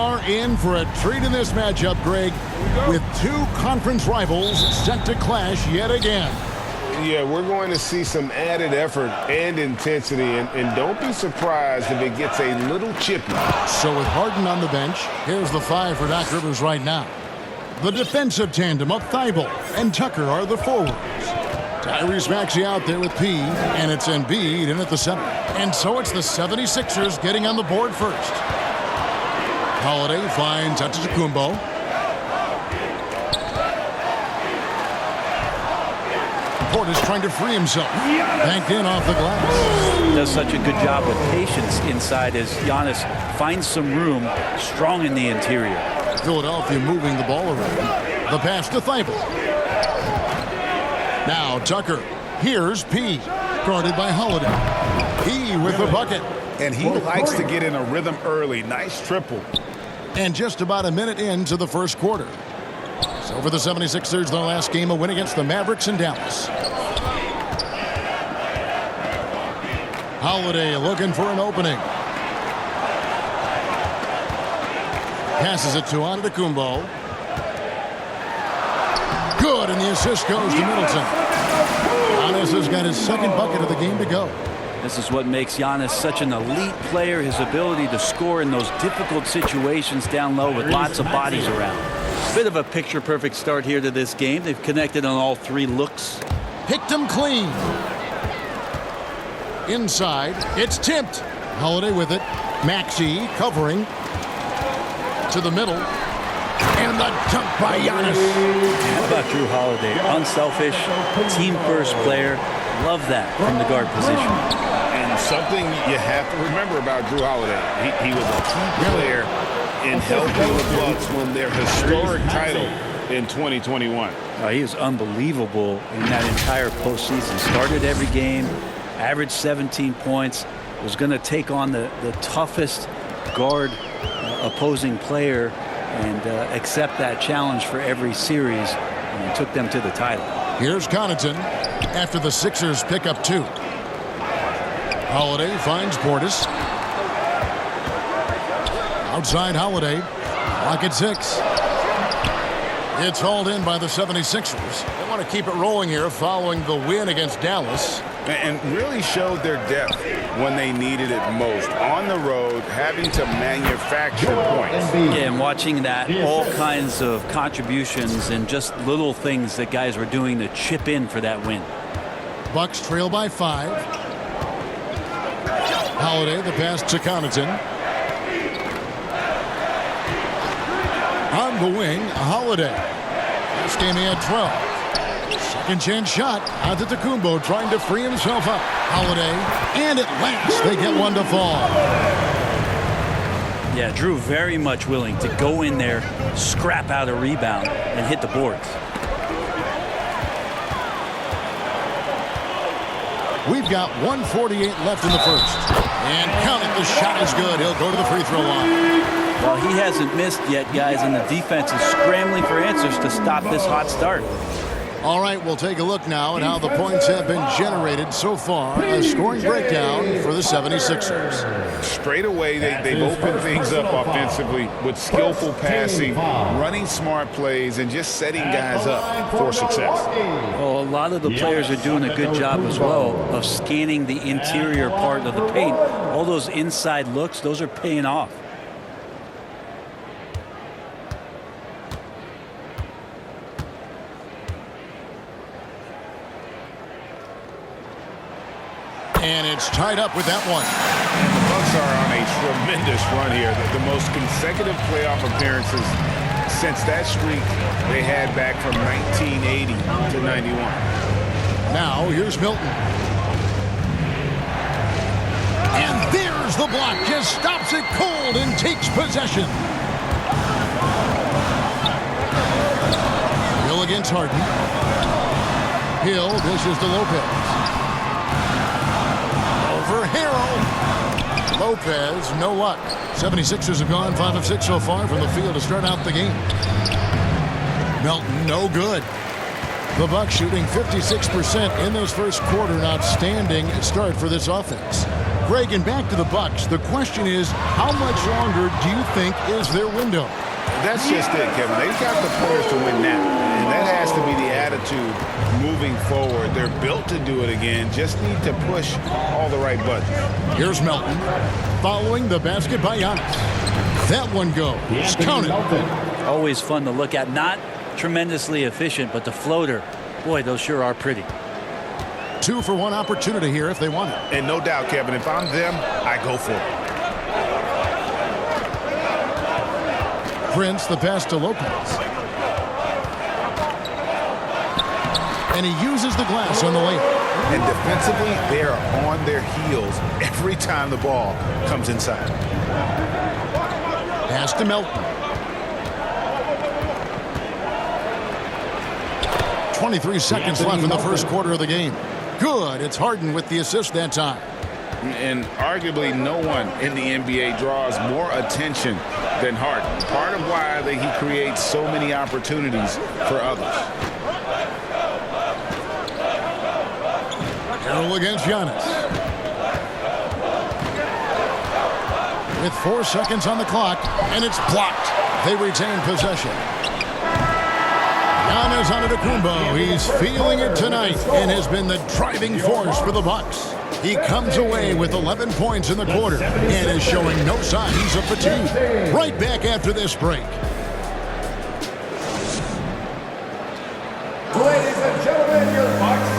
are in for a treat in this matchup, Greg, with two conference rivals set to clash yet again. Yeah, we're going to see some added effort and intensity, and don't be surprised if it gets a little chippy. So with Harden on the bench, here's the five for Doc Rivers right now. The defensive tandem of Thibault and Tucker are the forwards. Tyrese Maxey out there with P, and it's Embiid in at the center. And so it's the 76ers getting on the board first. Holiday finds Antetokounmpo. Portis trying to free himself. Banked in off the glass. Does such a good job with patience inside as Giannis finds some room strong in the interior. Philadelphia moving the ball around. The pass to Thibault. Now Tucker. Here's P. Guarded by Holiday. P with the bucket. And he likes to get in a rhythm early. Nice triple. And just about a minute into the first quarter. So for the 76ers, their last game, a win against the Mavericks in Dallas. Holiday looking for an opening. Passes it to Antetokounmpo. Good, and the assist goes to Middleton. Giannis has got his second bucket of the game to go. This is what makes Giannis such an elite player, his ability to score in those difficult situations down low with lots of bodies around. Bit of a picture-perfect start here to this game. They've connected on all three looks. Picked him clean. Inside, it's tipped. Holiday with it. Maxey covering. To the middle. And the dunk by Giannis. How about Drew Holiday? Unselfish, team-first player. Love that from the guard position. And something you have to remember about Drew Holiday. He was a key player in helping the Bucks win their historic title in 2021. He is unbelievable in that entire postseason. Started every game, averaged 17 points, was going to take on the toughest guard opposing player and accept that challenge for every series, and took them to the title. Here's Connaughton after the Sixers pick up two. Holiday finds Portis. Outside Holiday. Clock at 6. It's hauled in by the 76ers. They want to keep it rolling here following the win against Dallas. And really showed their depth when they needed it most. On the road, having to manufacture points. Yeah, and watching that, all kinds of contributions and just little things that guys were doing to chip in for that win. Bucks trail by 5. Holiday, the pass to Connaughton. On the wing, Holiday. This game he had 12. Second chance shot. Antetokounmpo trying to free himself up. Holiday, and at last they get one to fall. Yeah, Drew very much willing to go in there, scrap out a rebound, and hit the boards. We've got 1:48 left in the first. And count it, the shot is good. He'll go to the free throw line. Well, he hasn't missed yet, guys, and the defense is scrambling for answers to stop this hot start. All right, we'll take a look now at how the points have been generated so far. A scoring breakdown for the 76ers. Straight away, they've opened things up offensively with skillful passing, running smart plays, and just setting guys up for success. Well, a lot of the players are doing a good job as well of scanning the interior part of the paint. All those inside looks, those are paying off. And it's tied up with that one. And the Bucks are on a tremendous run here. The most consecutive playoff appearances since that streak they had back from 1980 to 91. Now here's Milton. And there's the block. Just stops it cold and takes possession. Hill against Harden. Hill dishes to Lopez. For Harrell. Lopez, no luck. 76ers have gone 5 of 6 so far from the field to start out the game. Melton, no good. The Bucks shooting 56% in this first quarter. An outstanding start for this offense. Greg, and back to the Bucks. The question is, how much longer do you think is their window? That's just it, Kevin. They've got the players to win now, and that has to be the attitude moving forward. They're built to do it again. Just need to push all the right buttons. Here's Melton, following the basket by Giannis. That one goes. Counted. Always fun to look at. Not tremendously efficient, but the floater, boy, those sure are pretty. 2-for-1 opportunity here if they want it. And no doubt, Kevin, if I'm them, I go for it. Prince, the pass to Lopez. And he uses the glass on the layup. And defensively, they are on their heels every time the ball comes inside. Pass to Melton. 23 seconds left in the first quarter of the game. Good. It's Harden with the assist that time. And arguably no one in the NBA draws more attention than Harden. Part of why he creates so many opportunities for others. Carroll against Giannis. With 4 seconds on the clock, and it's blocked. They retain possession. Giannis Antetokounmpo, he's feeling it tonight and has been the driving force for the Bucks. He comes away with 11 points in the quarter and is showing no signs of fatigue. Right back after this break. Ladies and gentlemen, your Bucks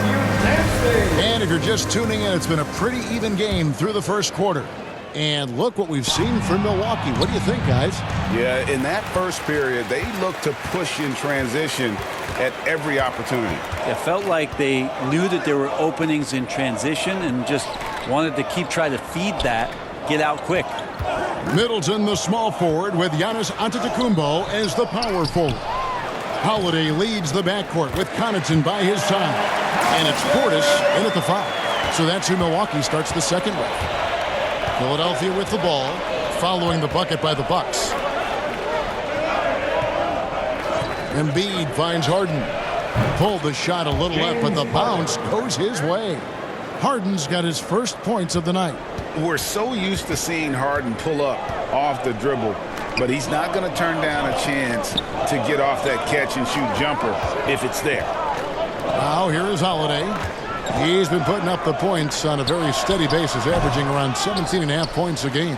dancing. And if you're just tuning in, it's been a pretty even game through the first quarter. And look what we've seen from Milwaukee. What do you think, guys? Yeah, in that first period, they looked to push in transition at every opportunity. It felt like they knew that there were openings in transition and just wanted to keep trying to feed that, get out quick. Middleton, the small forward, with Giannis Antetokounmpo as the power forward. Holiday leads the backcourt with Connaughton by his side. And it's Portis in at the foul. So that's who Milwaukee starts the second with. Philadelphia with the ball, following the bucket by the Bucks. Embiid finds Harden. Pulled the shot a little left, but the bounce goes his way. Harden's got his first points of the night. We're so used to seeing Harden pull up off the dribble, but he's not going to turn down a chance to get off that catch-and-shoot jumper if it's there. Now here is Holiday. He's been putting up the points on a very steady basis, averaging around 17.5 points a game.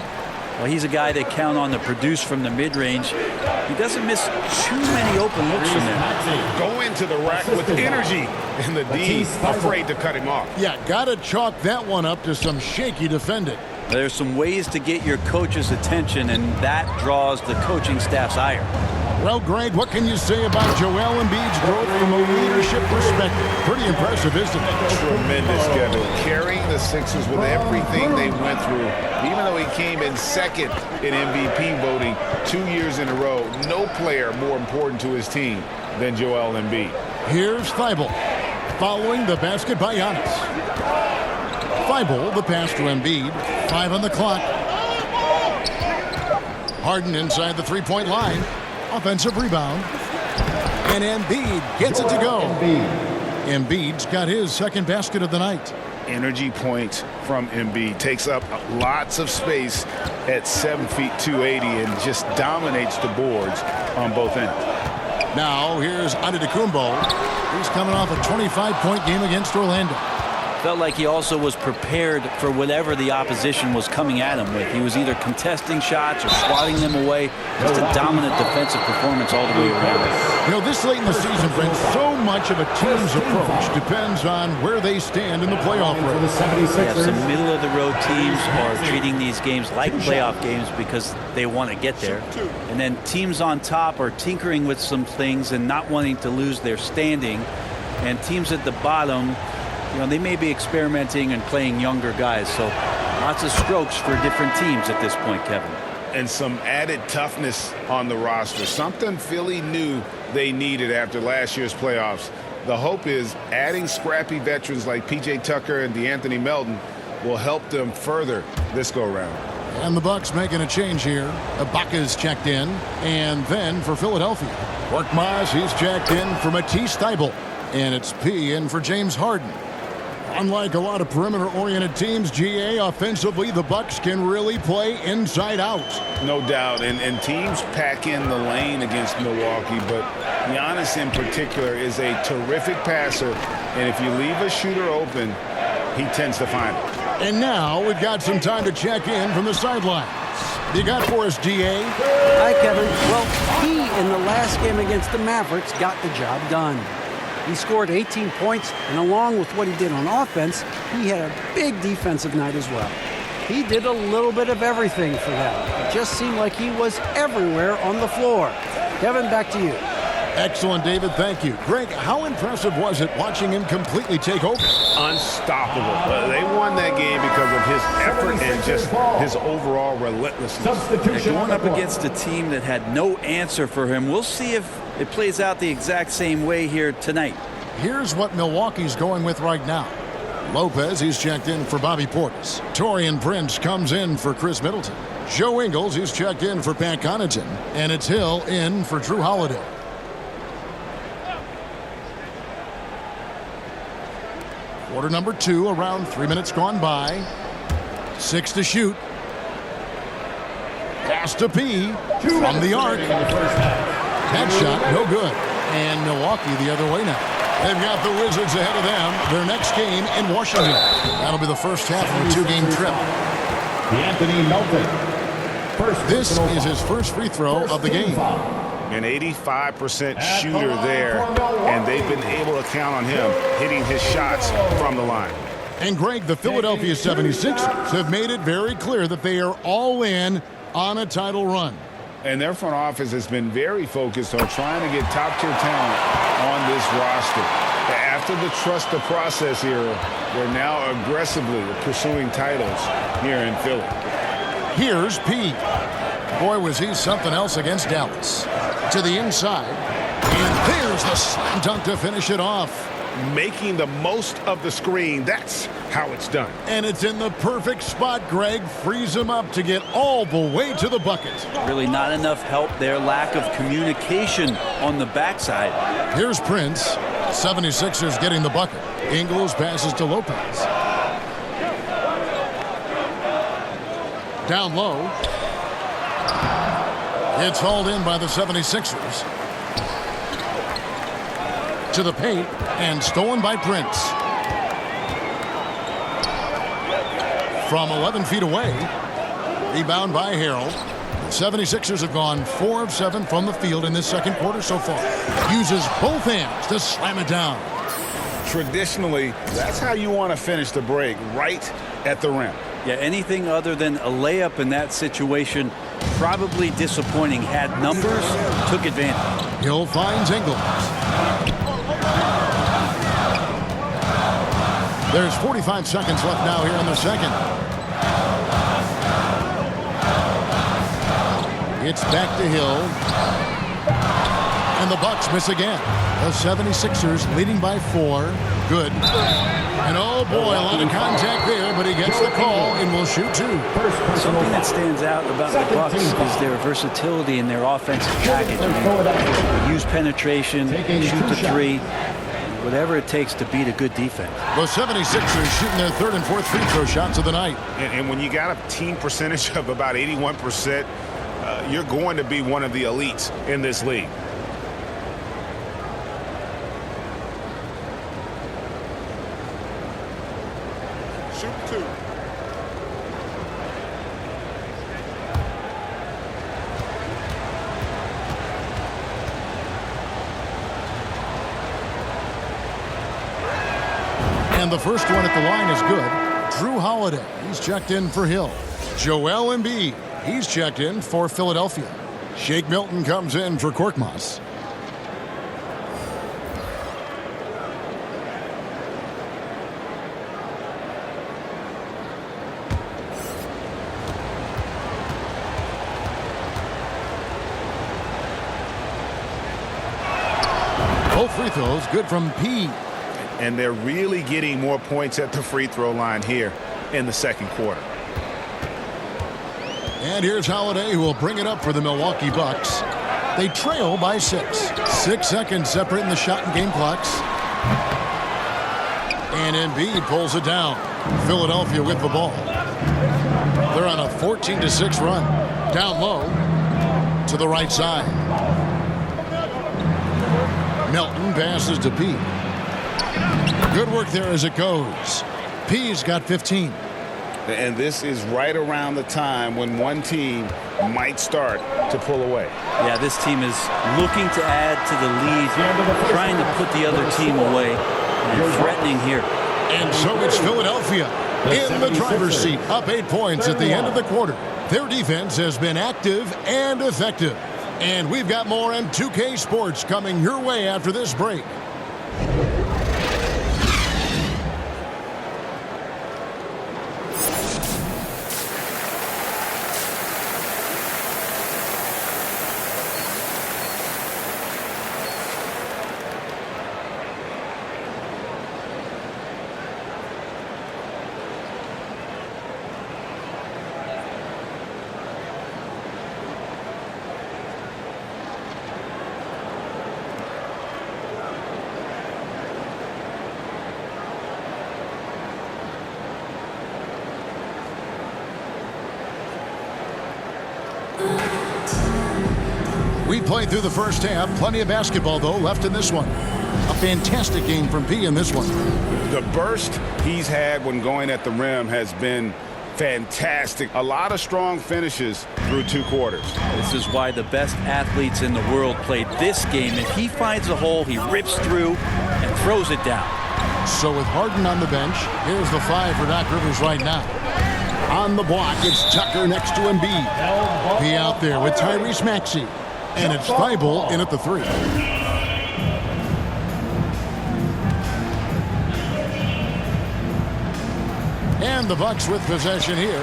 Well, he's a guy they count on to produce from the mid-range. He doesn't miss too many open looks from there. Go into the rack with energy, and the D afraid to cut him off. Yeah, got to chalk that one up to some shaky defending. There's some ways to get your coach's attention, and that draws the coaching staff's ire. Well, Greg, what can you say about Joel Embiid's growth from a leadership perspective? Pretty impressive, isn't it? Tremendous, Kevin. Carrying the Sixers with everything they went through. Even though he came in second in MVP voting 2 years in a row, no player more important to his team than Joel Embiid. Here's Thibault, following the basket by Giannis. Thibault, the pass to Embiid. 5 on the clock. Harden inside the three-point line. Offensive rebound. And Embiid gets it to go. Embiid's got his second basket of the night. Energy points from Embiid. Takes up lots of space at 7 feet 280 and just dominates the boards on both ends. Now here's Antetokounmpo. He's coming off a 25-point game against Orlando. Felt like he also was prepared for whatever the opposition was coming at him with. He was either contesting shots or swatting them away. Just a dominant defensive performance all the way around. You know, this late in the season, friends, so much of a team's approach depends on where they stand in the playoff race. Yeah, some middle-of-the-road teams are treating these games like playoff games because they want to get there. And then teams on top are tinkering with some things and not wanting to lose their standing. And teams at the bottom, you know, they may be experimenting and playing younger guys. So lots of strokes for different teams at this point, Kevin. And some added toughness on the roster. Something Philly knew they needed after last year's playoffs. The hope is adding scrappy veterans like P.J. Tucker and DeAnthony Melton will help them further this go-round. And the Bucks making a change here. Ibaka's checked in. And then for Philadelphia, Korkmaz, he's checked in for Matisse Thybulle. And it's P in for James Harden. Unlike a lot of perimeter-oriented teams, GA, offensively, the Bucks can really play inside out. No doubt, and teams pack in the lane against Milwaukee, but Giannis in particular is a terrific passer, and if you leave a shooter open, he tends to find it. And now we've got some time to check in from the sidelines. You got for us, GA? Hi, Kevin. Well, he, in the last game against the Mavericks, got the job done. He scored 18 points, and along with what he did on offense, he had a big defensive night as well. He did a little bit of everything for them. It just seemed like he was everywhere on the floor. Kevin, back to you. Excellent, David. Thank you. Greg, how impressive was it watching him completely take over? Unstoppable. They won that game because of his effort and just his overall relentlessness. They're going up against a team that had no answer for him. We'll see if it plays out the exact same way here tonight. Here's what Milwaukee's going with right now. Lopez, he's checked in for Bobby Portis. Taurean Prince comes in for Chris Middleton. Joe Ingles, he's checked in for Pat Connaughton. And it's Hill in for Drew Holiday. Quarter number 2, around 3 minutes gone by. 6 to shoot. Pass to P from the arc. That shot, no good. And Milwaukee the other way now. They've got the Wizards ahead of them. Their next game in Washington. That'll be the first half of a 2-game trip. Anthony Melton. This is his first free throw of the game. An 85% shooter there, and they've been able to count on him hitting his shots from the line. And Greg, the Philadelphia 76ers have made it very clear that they are all in on a title run. And their front office has been very focused on trying to get top-tier talent on this roster. After the trust the process era, they're now aggressively pursuing titles here in Philly. Here's P. Boy, was he something else against Dallas. To the inside. And there's the slam dunk to finish it off. Making the most of the screen. That's how it's done. And it's in the perfect spot, Greg. Frees him up to get all the way to the bucket. Really not enough help there. Lack of communication on the backside. Here's Prince. 76ers getting the bucket. Ingles passes to Lopez. Down low. It's hauled in by the 76ers. To the paint and stolen by Prince. From 11 feet away. Rebound by Harrell. The 76ers have gone 4 of 7 from the field in this second quarter so far. Uses both hands to slam it down. Traditionally, that's how you want to finish the break, right at the rim. Yeah, anything other than a layup in that situation, probably disappointing. Had numbers, took advantage. Hill finds Ingles. There's 45 seconds left now here in the second. It's back to Hill. And the Bucks miss again. The 76ers leading by 4. Good. And oh boy, a lot of contact there, but he gets the call and will shoot 2. Something that stands out about the Bucks is their versatility in their offensive package. They use penetration, shoot the 3, whatever it takes to beat a good defense. The 76ers shooting their 3rd and 4th free throw shots of the night. And when you got a team percentage of about 81%, you're going to be one of the elites in this league. Shoot 2. And the first one at the line is good. Drew Holiday, he's checked in for Hill. Joel Embiid, he's checked in for Philadelphia. Shake Milton comes in for Korkmaz. Both free throws good from P. And they're really getting more points at the free throw line here in the second quarter. And here's Holiday, who will bring it up for the Milwaukee Bucks. They trail by 6. 6 seconds separating the shot and game clocks. And Embiid pulls it down. Philadelphia with the ball. They're on a 14-6 run. Down low to the right side. Melton passes to P. Good work there as it goes. P's got 15. And this is right around the time when one team might start to pull away. Yeah, this team is looking to add to the lead, trying to put the other team away, and threatening here. And so it's Philadelphia in the driver's seat, up 8 points at the end of the quarter. Their defense has been active and effective. And we've got more M2K Sports coming your way after this break. We played through the first half. Plenty of basketball, though, left in this one. A fantastic game from P in this one. The burst he's had when going at the rim has been fantastic. A lot of strong finishes through 2 quarters. This is why the best athletes in the world played this game. If he finds a hole, he rips through and throws it down. So with Harden on the bench, here's the 5 for Doc Rivers right now. On the block, it's Tucker next to Embiid. P out there with Tyrese Maxey. And it's Thibault in at the 3. And the Bucks with possession here.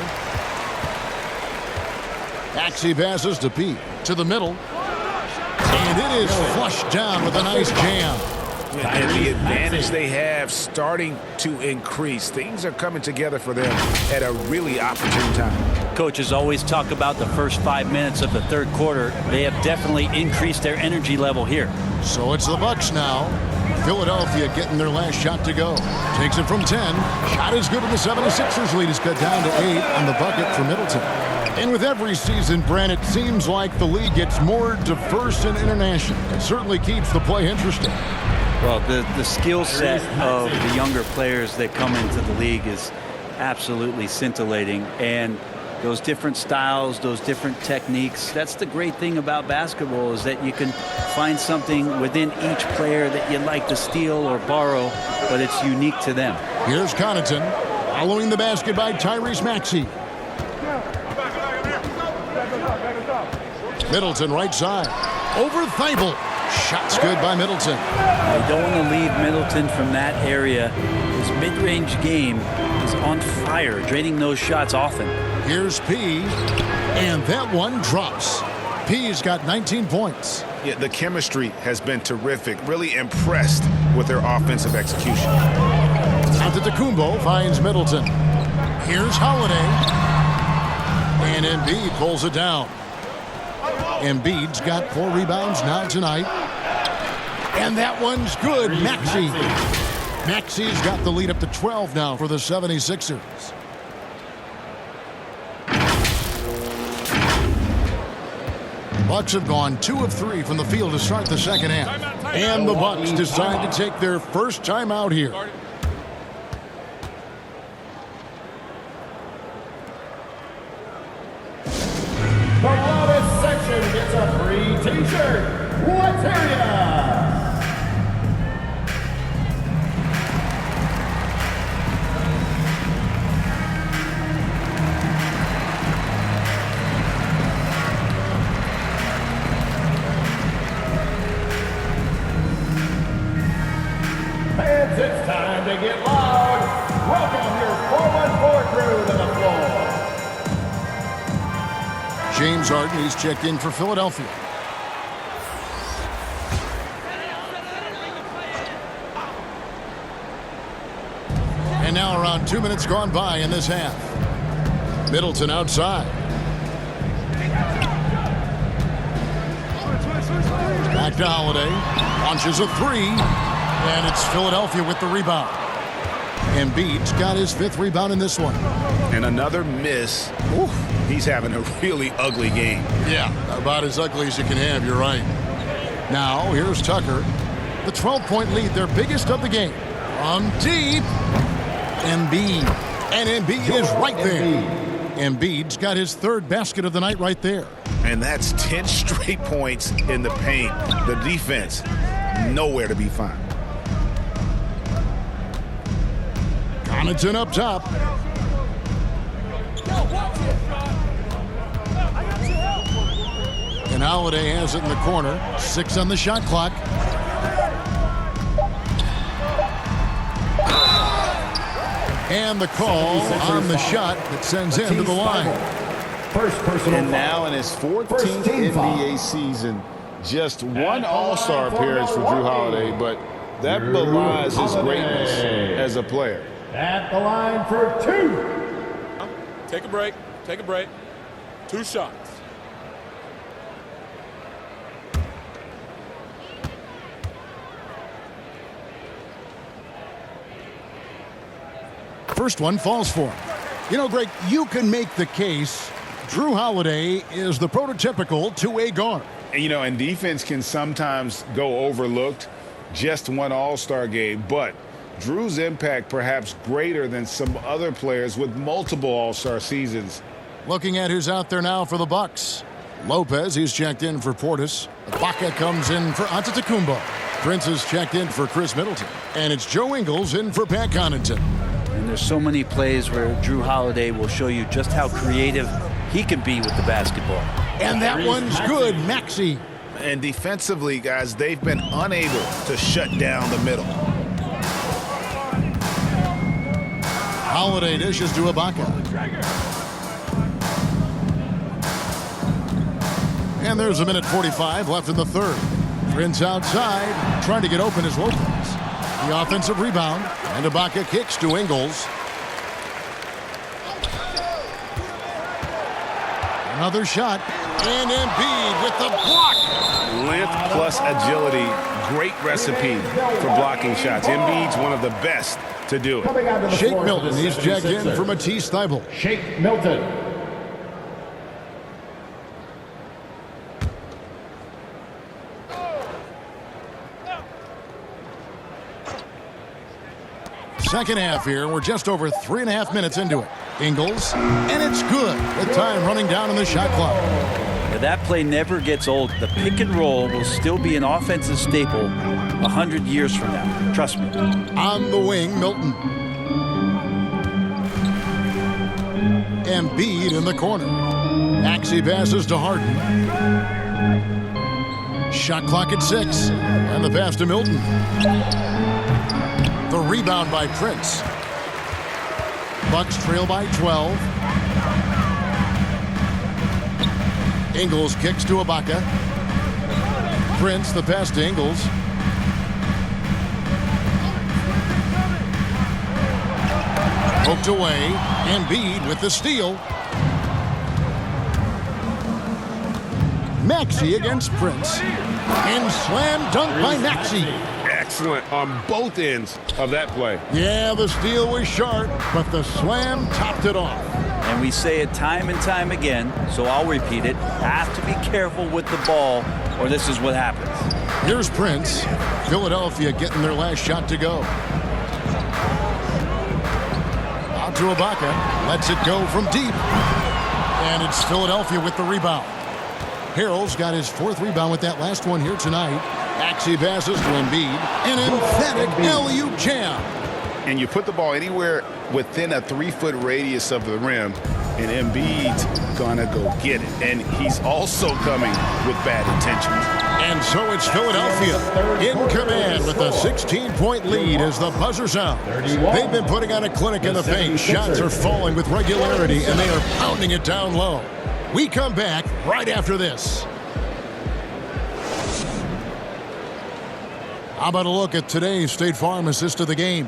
Maxey passes to P. To the middle. And it is flushed down with a nice jam. And the advantage they have starting to increase. Things are coming together for them at a really opportune time. Coaches always talk about the first 5 minutes of the third quarter. They have definitely increased their energy level here. So it's the Bucks now. Philadelphia getting their last shot to go. Takes it from 10. Shot is good, and the 76ers lead is cut down to 8 on the bucket for Middleton. And with every season, Brent, it seems like the league gets more diverse and international. It certainly keeps the play interesting. Well, the skill set of the younger players that come into the league is absolutely scintillating. And those different styles, those different techniques, that's the great thing about basketball, is that you can find something within each player that you'd like to steal or borrow, but it's unique to them. Here's Connaughton following the basket by Tyrese Maxey. Middleton right side. Over Thibault. Shot's good by Middleton. I don't want to leave Middleton from that area. His mid-range game is on fire, draining those shots often. Here's P, and that one drops. P's got 19 points. Yeah, the chemistry has been terrific. Really impressed with their offensive execution. Antetokounmpo finds Middleton. Here's Holiday. And Embiid pulls it down. Embiid's got 4 rebounds now tonight. And that one's good. Maxey. Maxey's got the lead up to 12 now for the 76ers. Bucks have gone 2 of 3 from the field to start the second half. And the Bucks decide to take their first time out here. The loudest section gets a free t-shirt. Let's hear ya! Fans, it's time to get loud. Welcome your 414 crew to the floor. James Harden, he's checked in for Philadelphia. And now around 2 minutes gone by in this half. Middleton outside. Back to Holiday. Launches a 3. And it's Philadelphia with the rebound. Embiid's got his 5th rebound in this one. And another miss. Oof, he's having a really ugly game. Yeah, about as ugly as you can have, you're right. Now, here's Tucker. The 12-point lead, their biggest of the game. From deep, Embiid. And Embiid is right there. Embiid's got his 3rd basket of the night right there. And that's 10 straight points in the paint. The defense, nowhere to be found. Connaughton up top. And Holiday has it in the corner. 6 on the shot clock. And the call on the shot that sends him to the line. First personal And now in his 14th NBA season, just one All-Star appearance for Drew Holiday, but that belies his greatness as a player. At the line for 2. Take a break. Take a break. 2 shots. First one falls for him. You know, Greg, you can make the case Drew Holiday is the prototypical two-way guard. And, you know, and defense can sometimes go overlooked. Just one All-Star game, but Drew's impact perhaps greater than some other players with multiple All-Star seasons. Looking at who's out there now for the Bucks. Lopez, he's checked in for Portis. Ibaka comes in for Antetokounmpo. Prince is checked in for Chris Middleton. And it's Joe Ingles in for Pat Connaughton. And there's so many plays where Drew Holiday will show you just how creative he can be with the basketball. And that one's good, Maxey. And defensively, guys, they've been unable to shut down the middle. Holiday dishes to Ibaka. And there's 1:45 left in the 3rd. Prince outside, trying to get open as Lopez. The offensive rebound, and Ibaka kicks to Ingles. Another shot, and Embiid with the block. Length plus agility, great recipe for blocking shots. Embiid's one of the best to do it. Coming out to the Shake floor for Milton, the he's checked in 76ers. for Matisse Thybulle. Shake Milton. Second half here. We're just over 3.5 minutes into it. Ingles, and it's good. The time running down on the shot clock. Now, that play never gets old. The pick and roll will still be an offensive staple 100 years from now. Trust me. On the wing, Milton. Embiid in the corner. Maxey passes to Harden. Shot clock at 6. And the pass to Milton. The rebound by Prince. Bucks trail by 12. Ingles kicks to Ibaka. Prince, the pass to Ingles. Poked away. Embiid with the steal. Maxey against Prince. And slam dunk by Maxey. Excellent on both ends of that play. Yeah, the steal was sharp, but the slam topped it off. And we say it time and time again, so I'll repeat it. Have to be careful with the ball, or this is what happens. Here's Prince. Philadelphia getting their last shot to go. Out to Ibaka. Lets it go from deep. And it's Philadelphia with the rebound. Harrell's got his 4th rebound with that last one here tonight. Maxey passes to Embiid. An emphatic alley-oop jam. And you put the ball anywhere within a 3-foot radius of the rim, and Embiid's gonna go get it. And he's also coming with bad intentions. And so it's Philadelphia in command with a 16-point lead as the buzzer sounds. They've been putting on a clinic in the paint. Shots are falling with regularity, and they are pounding it down low. We come back right after this. How about a look at today's State Farm assist of the game?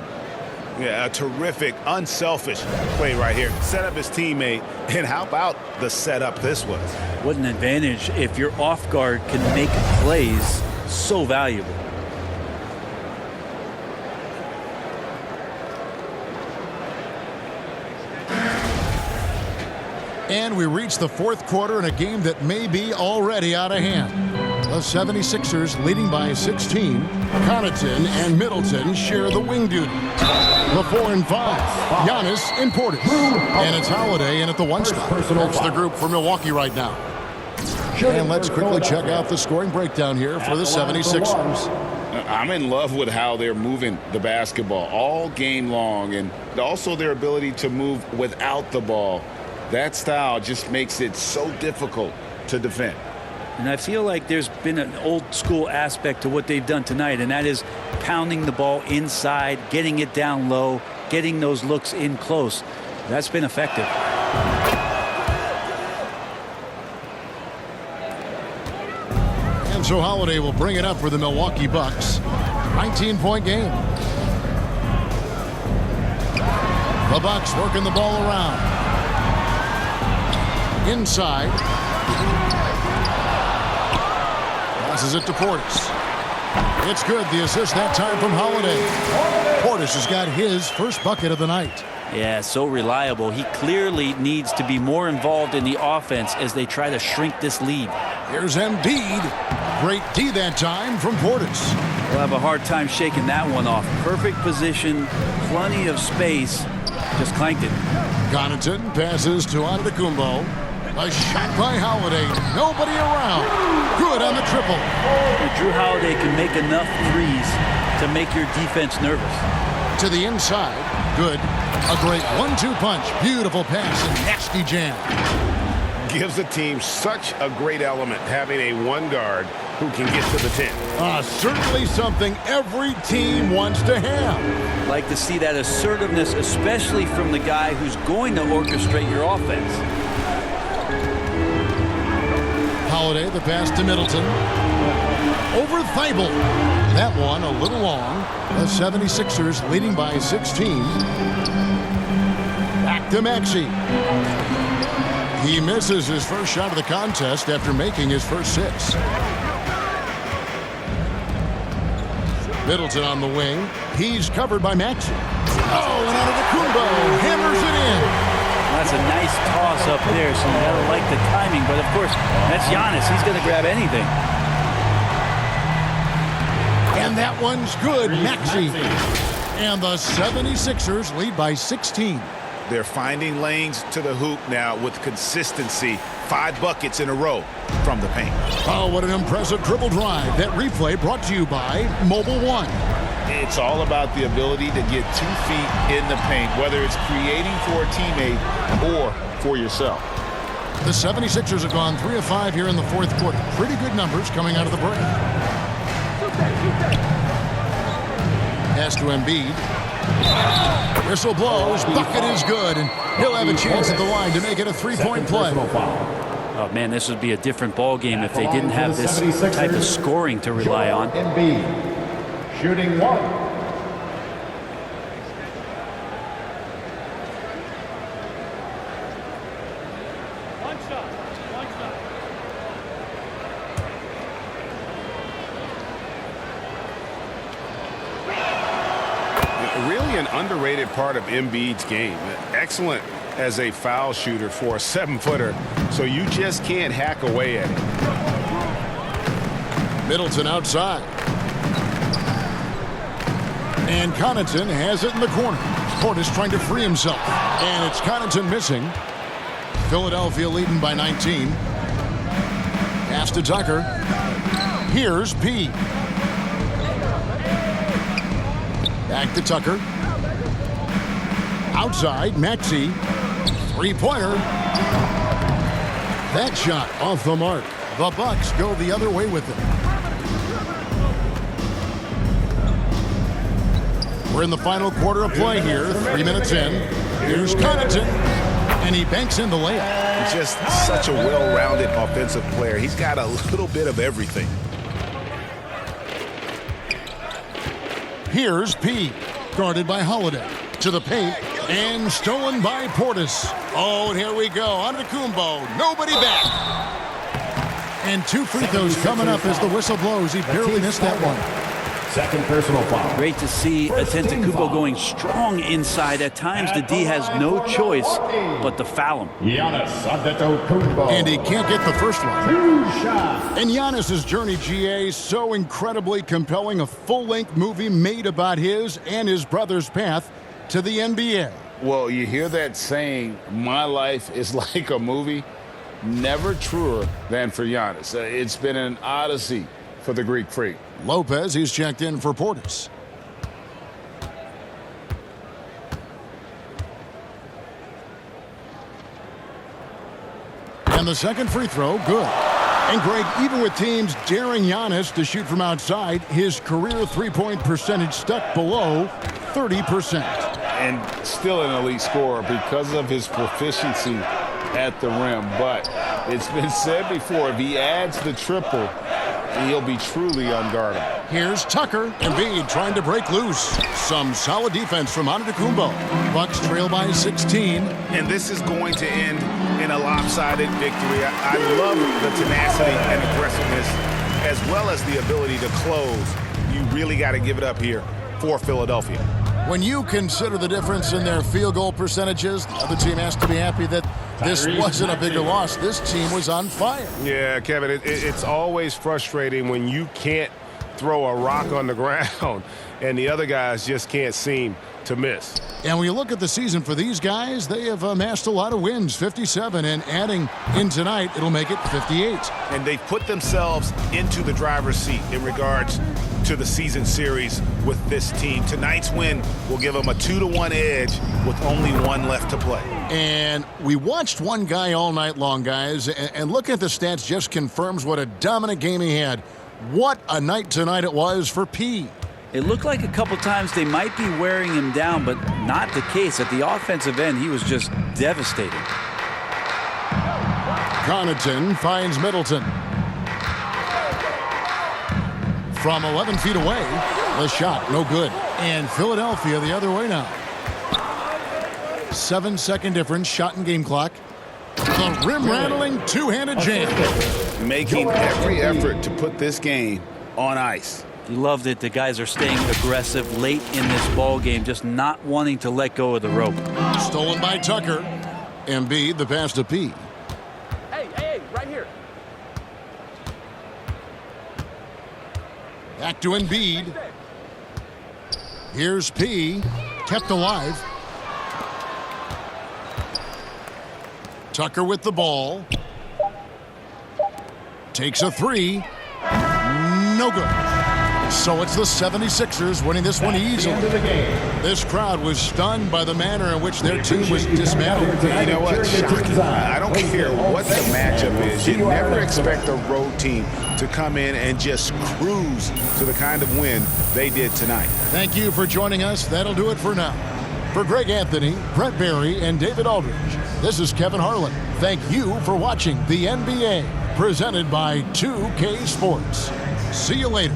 Yeah, a terrific, unselfish play right here. Set up his teammate, and how about the setup this was? What an advantage if your off guard can make plays so valuable. And we reach the fourth quarter in a game that may be already out of hand. The 76ers leading by 16. Connaughton and Middleton share the wing duty. The 4 and 5. Giannis and Portis. And it's Holiday in at the 1 spot. That's the group for Milwaukee right now. And let's quickly check out the scoring breakdown here for the 76ers. I'm in love with how they're moving the basketball all game long, and also their ability to move without the ball. That style just makes it so difficult to defend. And I feel like there's been an old school aspect to what they've done tonight, and that is pounding the ball inside, getting it down low, getting those looks in close. That's been effective. And so Holiday will bring it up for the Milwaukee Bucks. 19-point game. The Bucks working the ball around. Inside. Passes it to Portis. It's good. The assist that time from Holiday. Portis has got his first bucket of the night. Yeah, so reliable. He clearly needs to be more involved in the offense as they try to shrink this lead. Here's Embiid. Great D that time from Portis. We'll have a hard time shaking that one off. Perfect position, plenty of space. Just clanked it. Connaughton passes to Antetokounmpo. A shot by Holiday. Nobody around. Good on the triple. Drew Holiday can make enough threes to make your defense nervous. To the inside. Good. A great 1-2 punch. Beautiful pass and nasty jam. Gives a team such a great element having a one guard who can get to the 10. Certainly something every team wants to have. Like to see that assertiveness, especially from the guy who's going to orchestrate your offense. Holiday, the pass to Middleton. Over Thibault. That one a little long. The 76ers leading by 16. Back to Maxey. He misses his first shot of the contest after making his first 6. Middleton on the wing. He's covered by Maxey. Oh, and Antetokounmpo hammers it in. That's a nice toss up there, so you gotta like the timing. But of course, that's Giannis. He's gonna grab anything. And that one's good, Maxey. And the 76ers lead by 16. They're finding lanes to the hoop now with consistency. 5 buckets in a row from the paint. Oh, what an impressive dribble drive. That replay brought to you by Mobile One. It's all about the ability to get 2 feet in the paint, whether it's creating for a teammate or for yourself. The 76ers have gone 3 of 5 here in the fourth quarter. Pretty good numbers coming out of the break. Pass to Embiid. Whistle blows. Bucket is good, and he'll have a chance at the line to make it a 3-point play. Oh, man, this would be a different ball game if they didn't have this type of scoring to rely on. Embiid, shooting 1. Really an underrated part of Embiid's game. Excellent as a foul shooter for a 7-footer, so you just can't hack away at it. Middleton outside. And Connaughton has it in the corner. Portis trying to free himself. And it's Connaughton missing. Philadelphia leading by 19. Pass to Tucker. Here's P. Back to Tucker. Outside, Maxey. 3-pointer. That shot off the mark. The Bucks go the other way with it. We're in the final quarter of play here. 3 minutes in. Here's Connaughton. And he banks in the layup. He's just such a well-rounded offensive player. He's got a little bit of everything. Here's P. Guarded by Holiday. To the paint. And stolen by Portis. Oh, and here we go. Antetokounmpo. Nobody back. And 2 free throws coming up as the whistle blows. He barely missed that one. Second personal foul. Great to see Antetokounmpo going strong inside. At times, the D has no choice but to foul him. Giannis Antetokounmpo. And he can't get the first one. 2 shots. And Giannis's journey, GA, so incredibly compelling. A full-length movie made about his and his brother's path to the NBA. Well, you hear that saying, my life is like a movie? Never truer than for Giannis. It's been an odyssey for the Greek Freak. Lopez, he's checked in for Portis. And the second free throw, good. And Greg, even with teams daring Giannis to shoot from outside, his career three-point percentage stuck below 30%. And still an elite scorer because of his proficiency at the rim. But it's been said before, if he adds the triple, he'll be truly unguardable. Here's Tucker. Embiid trying to break loose. Some solid defense from Antetokounmpo. Bucks trail by 16. And this is going to end in a lopsided victory. I love the tenacity and aggressiveness, as well as the ability to close. You really got to give it up here for Philadelphia. When you consider the difference in their field goal percentages, the other team has to be happy that this wasn't a bigger loss. This team was on fire. Yeah, Kevin, it's always frustrating when you can't throw a rock on the ground and the other guys just can't seem to miss. And when you look at the season for these guys, they have amassed a lot of wins, 57, and adding in tonight, it'll make it 58. And they've put themselves into the driver's seat in regards to the season series with this team. Tonight's win will give them a 2-1 edge with only one left to play. And we watched one guy all night long, guys, and looking at the stats just confirms what a dominant game he had. What a night tonight it was for P. It looked like a couple times they might be wearing him down, but not the case. At the offensive end, he was just devastating. Connaughton finds Middleton. From 11 feet away, the shot, no good. And Philadelphia the other way now. 7-second difference, shot and game clock. The rim-rattling two-handed jam. Making every effort to put this game on ice. He loved it. The guys are staying aggressive late in this ball game, just not wanting to let go of the rope. Stolen by Tucker. Embiid, the pass to P. Hey, right here. Back to Embiid. Here's P. Kept alive. Tucker with the ball. Takes a three. No good. So it's the 76ers winning this one easily. This crowd was stunned by the manner in which their team was dismantled. You know what? Shocking. I don't care what the matchup is. You never expect a road team to come in and just cruise to the kind of win they did tonight. Thank you for joining us. That'll do it for now. For Greg Anthony, Brett Barry, and David Aldridge, this is Kevin Harlan. Thank you for watching the NBA, presented by 2K Sports. See you later.